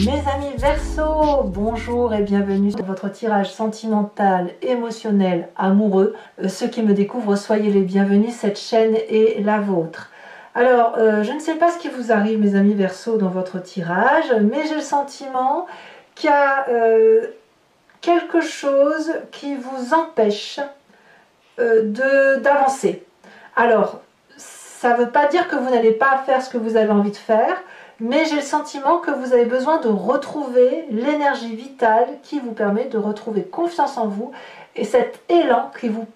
Mes amis Verseau, bonjour et bienvenue dans votre tirage sentimental, émotionnel, amoureux. Ceux qui me découvrent, soyez les bienvenus, cette chaîne est la vôtre. Alors, je ne sais pas ce qui vous arrive mes amis Verseau dans votre tirage, mais j'ai le sentiment qu'il y a quelque chose qui vous empêche d'avancer. Alors, ça ne veut pas dire que vous n'allez pas faire ce que vous avez envie de faire, mais j'ai le sentiment que vous avez besoin de retrouver l'énergie vitale qui vous permet de retrouver confiance en vous et cet élan qui vous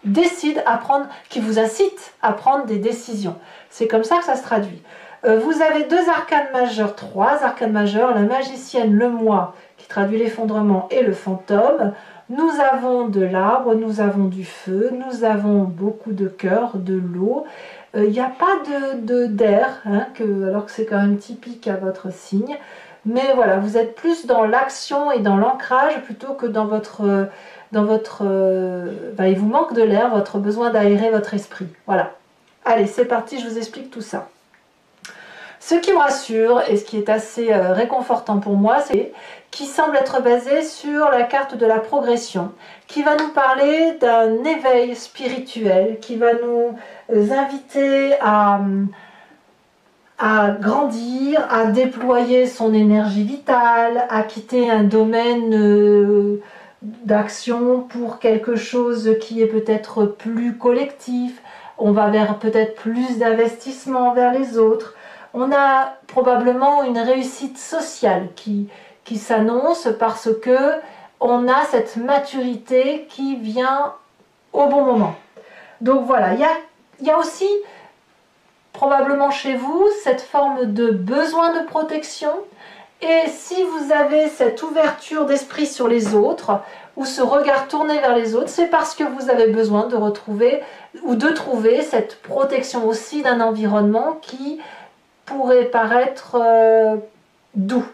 décide à prendre, qui vous incite à prendre des décisions. C'est comme ça que ça se traduit. Vous avez deux arcanes majeures, trois arcanes majeures, la magicienne, le moi, qui traduit l'effondrement, et le fantôme. Nous avons de l'arbre, nous avons du feu, nous avons beaucoup de cœur, de l'eau. Il n'y a pas d'air, hein, alors que c'est quand même typique à votre signe. Mais voilà, vous êtes plus dans l'action et dans l'ancrage plutôt que dans votre... il vous manque de l'air, votre besoin d'aérer votre esprit. Voilà. Allez, c'est parti, je vous explique tout ça. Ce qui me rassure et ce qui est assez réconfortant pour moi, c'est qui semble être basé sur la carte de la progression, qui va nous parler d'un éveil spirituel, qui va nous inviter à grandir, à déployer son énergie vitale, à quitter un domaine d'action pour quelque chose qui est peut-être plus collectif. On va vers peut-être plus d'investissement vers les autres. On a probablement une réussite sociale qui s'annonce parce que on a cette maturité qui vient au bon moment. Donc voilà, il y a aussi probablement chez vous cette forme de besoin de protection. Et si vous avez cette ouverture d'esprit sur les autres ou ce regard tourné vers les autres, c'est parce que vous avez besoin de retrouver ou de trouver cette protection aussi d'un environnement qui pourrait paraître doux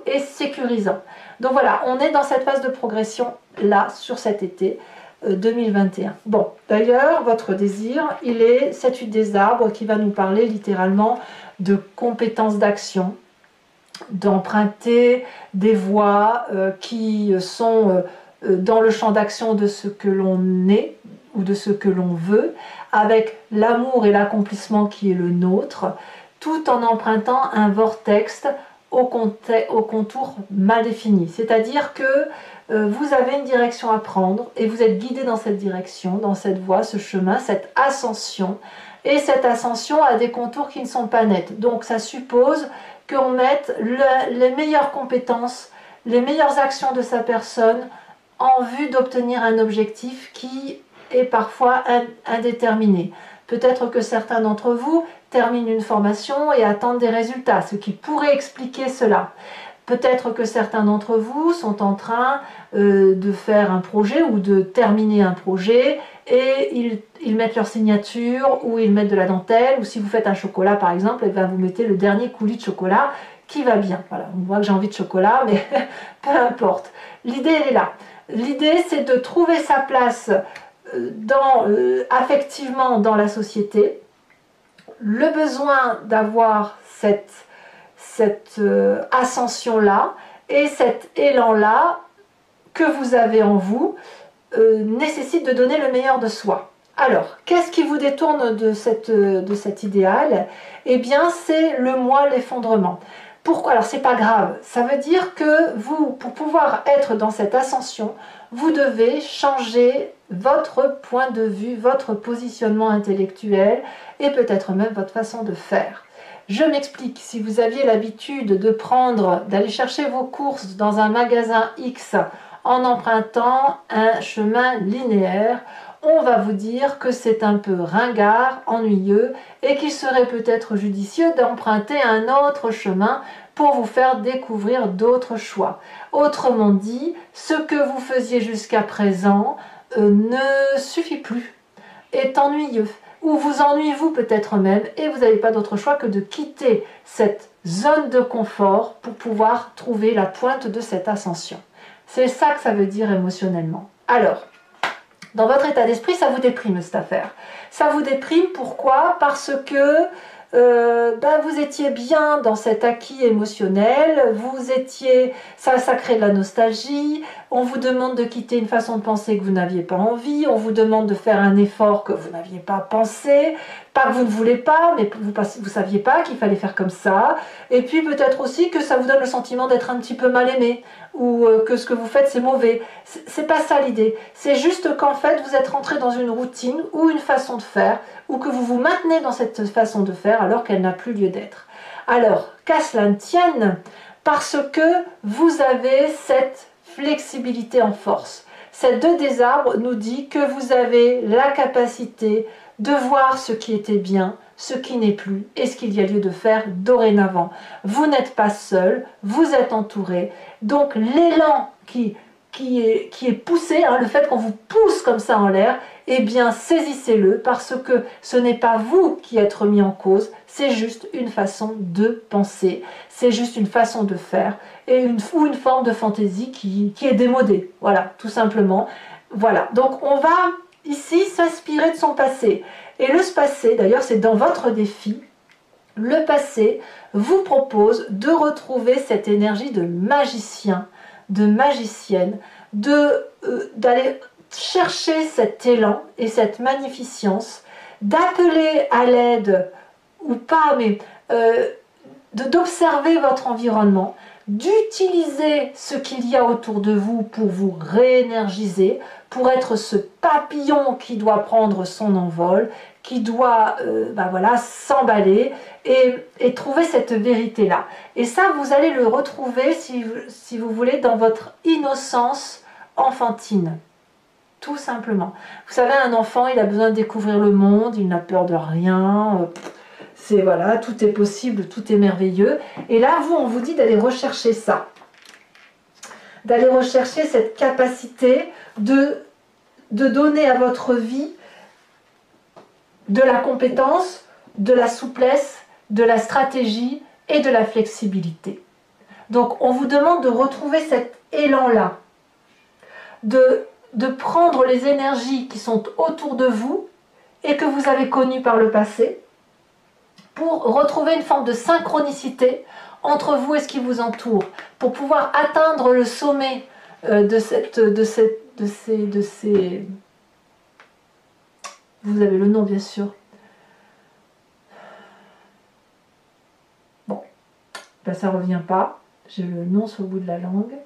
et sécurisant. Donc voilà, on est dans cette phase de progression là sur cet été 2021. Bon, d'ailleurs, votre désir, il est cette huile des arbres qui va nous parler littéralement de compétences d'action, d'emprunter des voies qui sont dans le champ d'action de ce que l'on est ou de ce que l'on veut, avec l'amour et l'accomplissement qui est le nôtre, tout en empruntant un vortex au contour mal défini. C'est-à-dire que vous avez une direction à prendre et vous êtes guidé dans cette direction, dans cette voie, ce chemin, cette ascension. Et cette ascension a des contours qui ne sont pas nets. Donc ça suppose qu'on mette les meilleures compétences, les meilleures actions de sa personne en vue d'obtenir un objectif qui est parfois indéterminé. Peut-être que certains d'entre vous terminent une formation et attendent des résultats, ce qui pourrait expliquer cela. Peut-être que certains d'entre vous sont en train de faire un projet ou de terminer un projet et ils mettent leur signature ou ils mettent de la dentelle, ou si vous faites un chocolat par exemple, et bien vous mettez le dernier coulis de chocolat qui va bien. Voilà, on voit que j'ai envie de chocolat, mais peu importe. L'idée elle est là. L'idée c'est de trouver sa place affectivement dans la société, le besoin d'avoir cette ascension-là et cet élan-là que vous avez en vous nécessite de donner le meilleur de soi. Alors, qu'est-ce qui vous détourne de cet idéal? Eh bien, c'est le moi, l'effondrement. Pourquoi? Alors, c'est pas grave. Ça veut dire que vous, pour pouvoir être dans cette ascension, vous devez changer votre point de vue, votre positionnement intellectuel et peut-être même votre façon de faire. Je m'explique, si vous aviez l'habitude d'aller chercher vos courses dans un magasin X en empruntant un chemin linéaire, on va vous dire que c'est un peu ringard, ennuyeux et qu'il serait peut-être judicieux d'emprunter un autre chemin pour vous faire découvrir d'autres choix. Autrement dit, ce que vous faisiez jusqu'à présent ne suffit plus, est ennuyeux. Ou vous ennuyez-vous peut-être même et vous n'avez pas d'autre choix que de quitter cette zone de confort pour pouvoir trouver la pointe de cette ascension. C'est ça que ça veut dire émotionnellement. Alors, dans votre état d'esprit, ça vous déprime cette affaire. Ça vous déprime, pourquoi? Parce que vous étiez bien dans cet acquis émotionnel, ça crée de la nostalgie, on vous demande de quitter une façon de penser que vous n'aviez pas envie, on vous demande de faire un effort que vous n'aviez pas pensé, pas que vous ne voulez pas, mais vous saviez pas qu'il fallait faire comme ça, et puis peut-être aussi que ça vous donne le sentiment d'être un petit peu mal aimé, ou que ce que vous faites c'est mauvais. C'est pas ça l'idée, c'est juste qu'en fait vous êtes rentré dans une routine ou une façon de faire, ou que vous vous maintenez dans cette façon de faire alors qu'elle n'a plus lieu d'être. Alors, qu'à cela ne tienne, parce que vous avez cette flexibilité en force. Cette 2 des arbres nous dit que vous avez la capacité de voir ce qui était bien, ce qui n'est plus et ce qu'il y a lieu de faire dorénavant. Vous n'êtes pas seul, vous êtes entouré. Donc l'élan qui est poussé, le fait qu'on vous pousse comme ça en l'air, eh bien saisissez-le parce que ce n'est pas vous qui êtes remis en cause, c'est juste une façon de penser, c'est juste une façon de faire et une forme de fantaisie qui est démodée, voilà, tout simplement. Voilà, donc on va ici s'inspirer de son passé. Et le passé, d'ailleurs c'est dans votre défi, le passé vous propose de retrouver cette énergie de magicien, de magicienne, d'aller chercher cet élan et cette magnificence, d'appeler à l'aide, ou pas, mais d'observer votre environnement, d'utiliser ce qu'il y a autour de vous pour vous réénergiser, pour être ce papillon qui doit prendre son envol, qui doit s'emballer et trouver cette vérité-là. Et ça, vous allez le retrouver, si vous voulez, dans votre innocence enfantine. Tout simplement. Vous savez, un enfant, il a besoin de découvrir le monde, il n'a peur de rien. C'est voilà, tout est possible, tout est merveilleux. Et là, on vous dit d'aller rechercher ça. D'aller rechercher cette capacité de donner à votre vie de la compétence, de la souplesse, de la stratégie et de la flexibilité. Donc, on vous demande de retrouver cet élan-là, de prendre les énergies qui sont autour de vous et que vous avez connues par le passé pour retrouver une forme de synchronicité entre vous et ce qui vous entoure, pour pouvoir atteindre le sommet de ces... Vous avez le nom, bien sûr. Bon, ça ne revient pas. J'ai le nom sur le bout de la langue.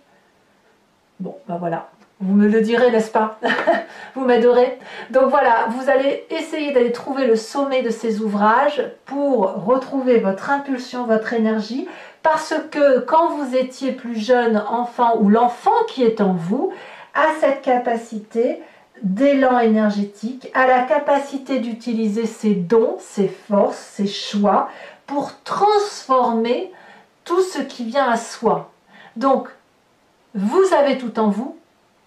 Bon, voilà. Vous me le direz, n'est-ce pas? Vous m'aiderez. Donc voilà, vous allez essayer d'aller trouver le sommet de ces ouvrages pour retrouver votre impulsion, votre énergie, parce que quand vous étiez plus jeune enfant, ou l'enfant qui est en vous, a cette capacité d'élan énergétique, a la capacité d'utiliser ses dons, ses forces, ses choix, pour transformer tout ce qui vient à soi. Donc, vous avez tout en vous,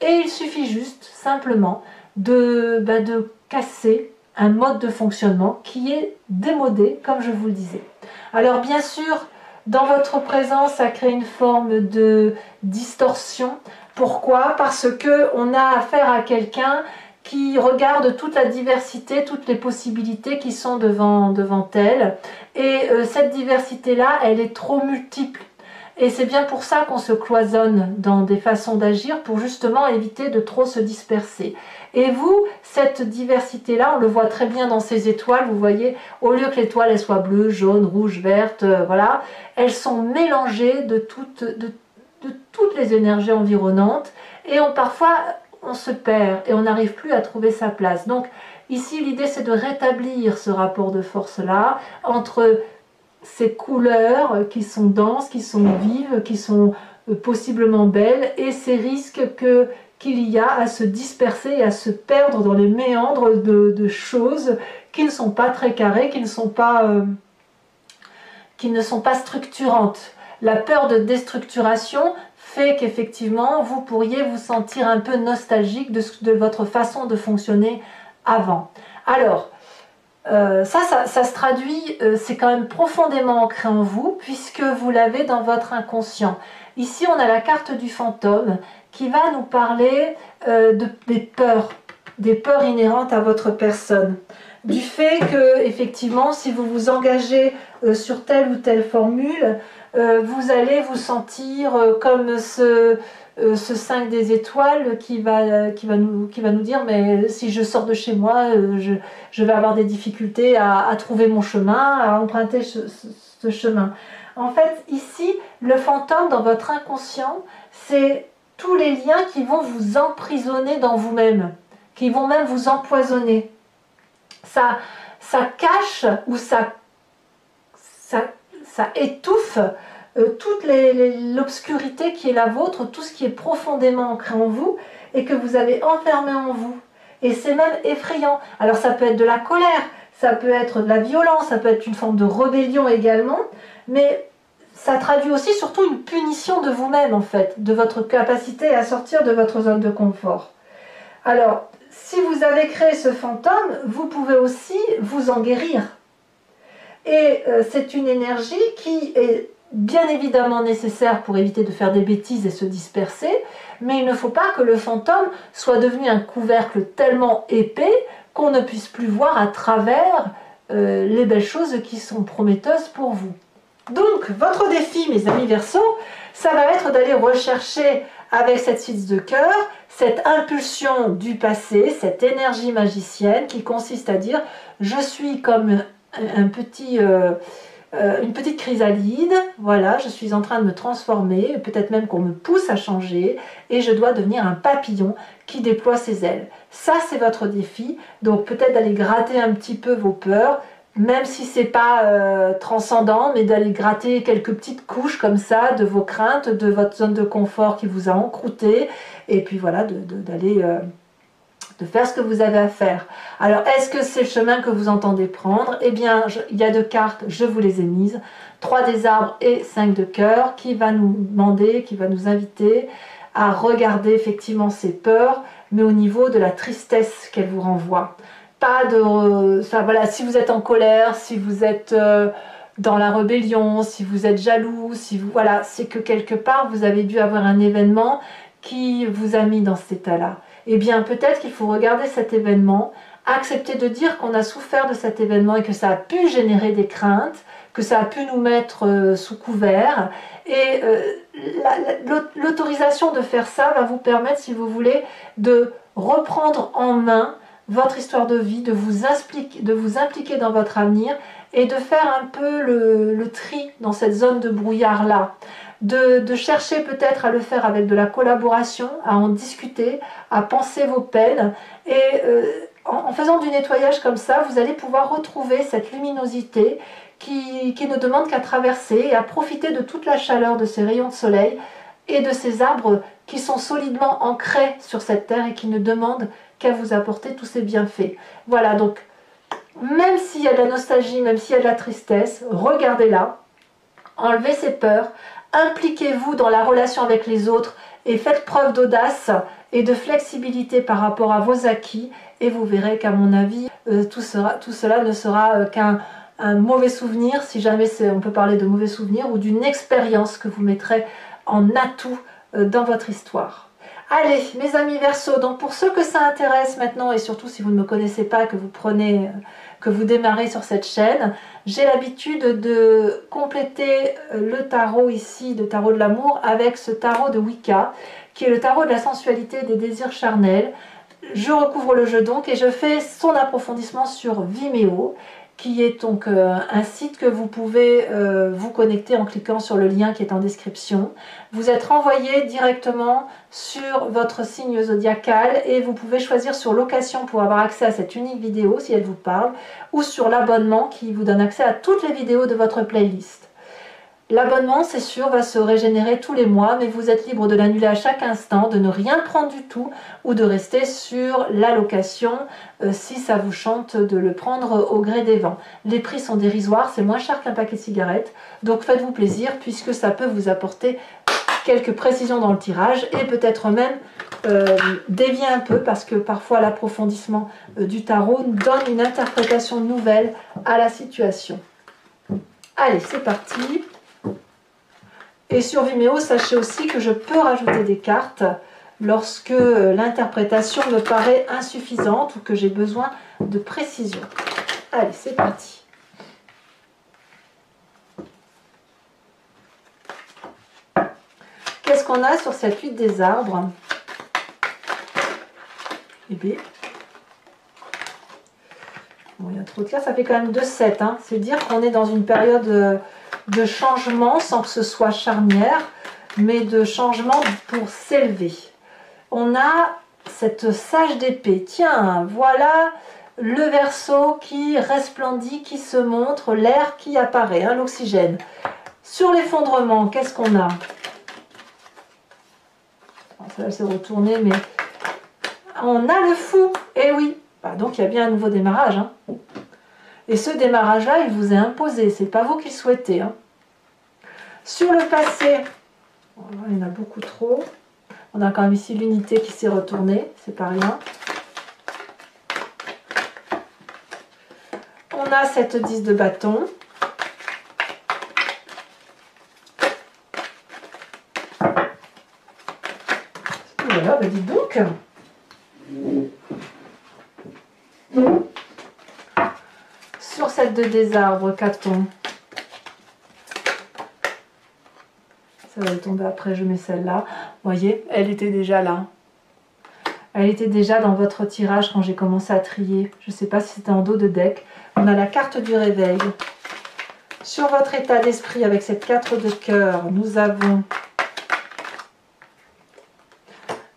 et il suffit juste, simplement, de casser un mode de fonctionnement qui est démodé, comme je vous le disais. Alors bien sûr, dans votre présence, ça crée une forme de distorsion. Pourquoi? Parce qu'on a affaire à quelqu'un qui regarde toute la diversité, toutes les possibilités qui sont devant elle. Et cette diversité-là, elle est trop multiple. Et c'est bien pour ça qu'on se cloisonne dans des façons d'agir, pour justement éviter de trop se disperser. Et vous, cette diversité-là, on le voit très bien dans ces étoiles, vous voyez, au lieu que l'étoile elle soit bleue, jaune, rouge, verte, voilà, elles sont mélangées de toutes les énergies environnantes, et parfois on se perd et on n'arrive plus à trouver sa place. Donc ici, l'idée c'est de rétablir ce rapport de force-là, entre ces couleurs qui sont denses, qui sont vives, qui sont possiblement belles, et ces risques qu'il y a à se disperser et à se perdre dans les méandres de choses qui ne sont pas très carrées, qui ne sont pas structurantes. La peur de déstructuration fait qu'effectivement vous pourriez vous sentir un peu nostalgique de votre façon de fonctionner avant. Alors, ça se traduit, c'est quand même profondément ancré en vous, puisque vous l'avez dans votre inconscient. Ici, on a la carte du fantôme qui va nous parler des peurs inhérentes à votre personne. du fait que, effectivement, si vous vous engagez sur telle ou telle formule, vous allez vous sentir comme ce 5 des étoiles qui va nous dire, mais si je sors de chez moi, je vais avoir des difficultés à trouver mon chemin, à emprunter ce chemin. En fait, ici, le fantôme dans votre inconscient, c'est tous les liens qui vont vous emprisonner dans vous-même, qui vont même vous empoisonner. Ça cache ou ça étouffe toute l'obscurité qui est la vôtre, tout ce qui est profondément ancré en vous et que vous avez enfermé en vous. Et c'est même effrayant. Alors ça peut être de la colère, ça peut être de la violence, ça peut être une forme de rébellion également, mais ça traduit aussi surtout une punition de vous-même en fait, de votre capacité à sortir de votre zone de confort. Alors, si vous avez créé ce fantôme, vous pouvez aussi vous en guérir. Et c'est une énergie qui est bien évidemment nécessaire pour éviter de faire des bêtises et se disperser, mais il ne faut pas que le fantôme soit devenu un couvercle tellement épais qu'on ne puisse plus voir à travers les belles choses qui sont prometteuses pour vous. Donc, votre défi, mes amis Verseaux, ça va être d'aller rechercher avec cette 6 de cœur, cette impulsion du passé, cette énergie magicienne qui consiste à dire « je suis comme une petite chrysalide, voilà, je suis en train de me transformer, peut-être même qu'on me pousse à changer, et je dois devenir un papillon qui déploie ses ailes. » Ça, c'est votre défi, donc peut-être d'aller gratter un petit peu vos peurs, même si c'est pas transcendant, mais d'aller gratter quelques petites couches comme ça de vos craintes, de votre zone de confort qui vous a encrouté, et puis voilà, d'aller de faire ce que vous avez à faire. Alors, est-ce que c'est le chemin que vous entendez prendre? Eh bien, il y a 2 cartes, je vous les ai mises, 3 des arbres et 5 de cœur, qui va nous demander, qui va nous inviter à regarder effectivement ces peurs, mais au niveau de la tristesse qu'elles vous renvoient. Pas de ça, voilà, si vous êtes en colère, si vous êtes dans la rébellion, si vous êtes jaloux, si vous, voilà, c'est que quelque part vous avez dû avoir un événement qui vous a mis dans cet état-là. Eh bien, peut-être qu'il faut regarder cet événement, accepter de dire qu'on a souffert de cet événement et que ça a pu générer des craintes, que ça a pu nous mettre sous couvert. Et l'autorisation de faire ça va vous permettre, si vous voulez, de reprendre en main votre histoire de vie, de vous impliquer dans votre avenir et de faire un peu le tri dans cette zone de brouillard-là. De chercher peut-être à le faire avec de la collaboration, à en discuter, à penser vos peines. Et en faisant du nettoyage comme ça, vous allez pouvoir retrouver cette luminosité qui ne demande qu'à traverser et à profiter de toute la chaleur de ces rayons de soleil et de ces arbres qui sont solidement ancrés sur cette terre et qui ne demandent qu'à vous apporter tous ces bienfaits. Voilà, donc même s'il y a de la nostalgie, même s'il y a de la tristesse, regardez-la, enlevez ces peurs, impliquez-vous dans la relation avec les autres et faites preuve d'audace et de flexibilité par rapport à vos acquis et vous verrez qu'à mon avis, tout cela ne sera qu'un mauvais souvenir, si jamais on peut parler de mauvais souvenir, ou d'une expérience que vous mettrez en atout dans votre histoire. Allez, mes amis Verseaux, donc pour ceux que ça intéresse maintenant, et surtout si vous ne me connaissez pas, que vous démarrez sur cette chaîne, j'ai l'habitude de compléter le tarot ici, le tarot de l'amour, avec ce tarot de Wicca, qui est le tarot de la sensualité et des désirs charnels. Je recouvre le jeu donc et je fais son approfondissement sur Vimeo, qui est donc un site que vous pouvez vous connecter en cliquant sur le lien qui est en description. Vous êtes renvoyé directement sur votre signe zodiacal et vous pouvez choisir sur location pour avoir accès à cette unique vidéo si elle vous parle, ou sur l'abonnement qui vous donne accès à toutes les vidéos de votre playlist. L'abonnement, c'est sûr, va se régénérer tous les mois, mais vous êtes libre de l'annuler à chaque instant, de ne rien prendre du tout ou de rester sur la location si ça vous chante de le prendre au gré des vents. Les prix sont dérisoires, c'est moins cher qu'un paquet de cigarettes, donc faites-vous plaisir puisque ça peut vous apporter quelques précisions dans le tirage et peut-être même dévier un peu parce que parfois l'approfondissement du tarot donne une interprétation nouvelle à la situation. Allez, c'est parti! Et sur Vimeo, sachez aussi que je peux rajouter des cartes lorsque l'interprétation me paraît insuffisante ou que j'ai besoin de précision. Allez, c'est parti. Qu'est-ce qu'on a sur cette 8 des arbres? Eh bien, bon, il y a trop de cartes, ça fait quand même 2-7. Hein. C'est dire qu'on est dans une période de changement sans que ce soit charnière, mais de changement pour s'élever. On a cette sage d'épée. Tiens, voilà le Verseau qui resplendit, qui se montre, l'air qui apparaît, hein, l'oxygène. Sur l'effondrement, qu'est-ce qu'on a? Ça va se retourner, mais on a le Fou. Eh oui, bah, donc il y a bien un nouveau démarrage. Hein. Et ce démarrage-là, il vous est imposé. C'est pas vous qui le souhaitez. Hein. Sur le passé, il y en a beaucoup trop. On a quand même ici l'unité qui s'est retournée, c'est pas rien. On a cette 10 de bâton. Voilà, bah dites donc. Sur cette 2 des arbres, qu'a-t-on? Ça va tomber après, je mets celle-là. Vous voyez, elle était déjà là. Elle était déjà dans votre tirage quand j'ai commencé à trier. Je ne sais pas si c'était en dos de deck. On a la carte du réveil. Sur votre état d'esprit, avec cette 4 de cœur, nous avons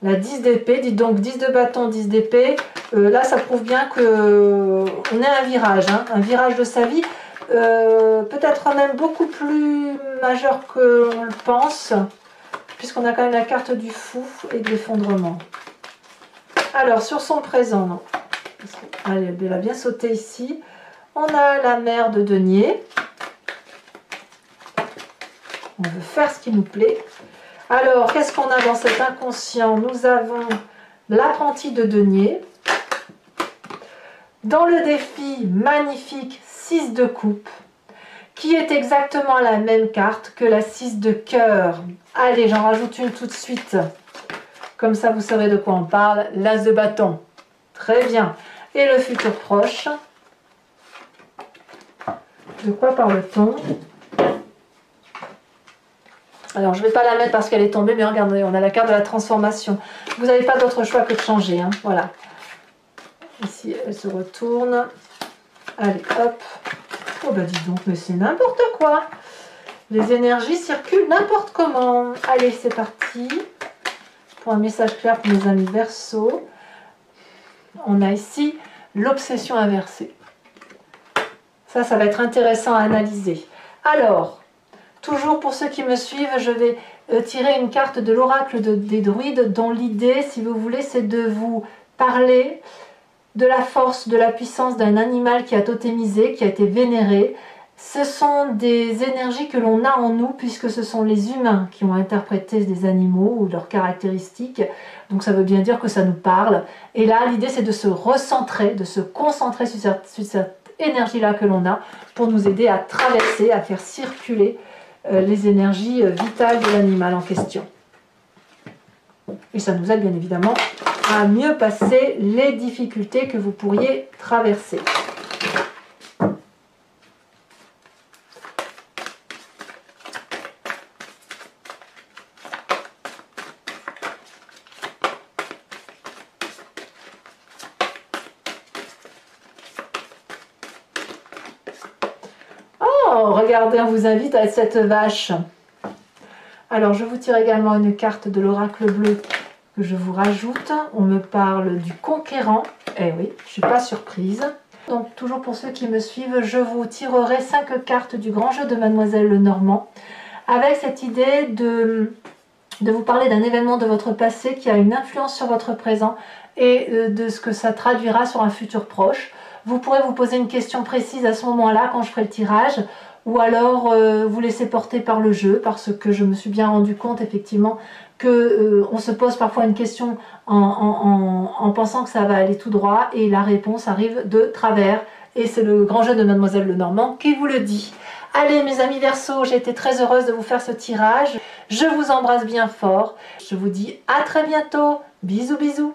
la 10 d'épée. Dites donc 10 de bâton, 10 d'épée. Là, ça prouve bien qu'on est à un virage. Hein, un virage de sa vie. Peut-être même beaucoup plus majeur que l'on le pense, puisqu'on a quand même la carte du Fou et de l'effondrement. Alors, sur son présent, non. Allez, elle va bien sauter ici. On a la mère de denier. On veut faire ce qui nous plaît. Alors, qu'est-ce qu'on a dans cet inconscient? Nous avons l'apprenti de denier. Dans le défi magnifique 6 de coupe, qui est exactement la même carte que la 6 de cœur. Allez, j'en rajoute une tout de suite. Comme ça, vous saurez de quoi on parle. L'as de bâton. Très bien. Et le futur proche. De quoi parle-t-on? Alors, je ne vais pas la mettre parce qu'elle est tombée, mais regardez, on a la carte de la transformation. Vous n'avez pas d'autre choix que de changer. Hein. Voilà. Ici, elle se retourne. Allez, hop. Oh, bah dis donc, mais c'est n'importe quoi. Les énergies circulent n'importe comment. Allez, c'est parti. Pour un message clair pour mes amis Verseau. On a ici l'obsession inversée. Ça va être intéressant à analyser. Alors, toujours pour ceux qui me suivent, je vais tirer une carte de l'oracle des druides, dont l'idée, si vous voulez, c'est de vous parler de la force, de la puissance d'un animal qui a totémisé, qui a été vénéré. Ce sont des énergies que l'on a en nous, puisque ce sont les humains qui ont interprété des animaux ou leurs caractéristiques. Donc ça veut bien dire que ça nous parle. Et là, l'idée, c'est de se recentrer, de se concentrer sur cette énergie-là que l'on a, pour nous aider à traverser, à faire circuler les énergies vitales de l'animal en question. Et ça nous aide bien évidemment à mieux passer les difficultés que vous pourriez traverser. Oh, regardez, on vous invite à cette vache. Alors, je vous tire également une carte de l'oracle bleu que je vous rajoute. On me parle du conquérant. Eh oui, je ne suis pas surprise. Donc, toujours pour ceux qui me suivent, je vous tirerai 5 cartes du grand jeu de Mademoiselle Lenormand, avec cette idée de vous parler d'un événement de votre passé qui a une influence sur votre présent et de ce que ça traduira sur un futur proche. Vous pourrez vous poser une question précise à ce moment-là quand je ferai le tirage, ou alors vous laisser porter par le jeu, parce que je me suis bien rendu compte effectivement que on se pose parfois une question en pensant que ça va aller tout droit, et la réponse arrive de travers, et c'est le grand jeu de Mademoiselle Lenormand qui vous le dit. Allez mes amis Verseau, j'ai été très heureuse de vous faire ce tirage. Je vous embrasse bien fort. Je vous dis à très bientôt. Bisous bisous.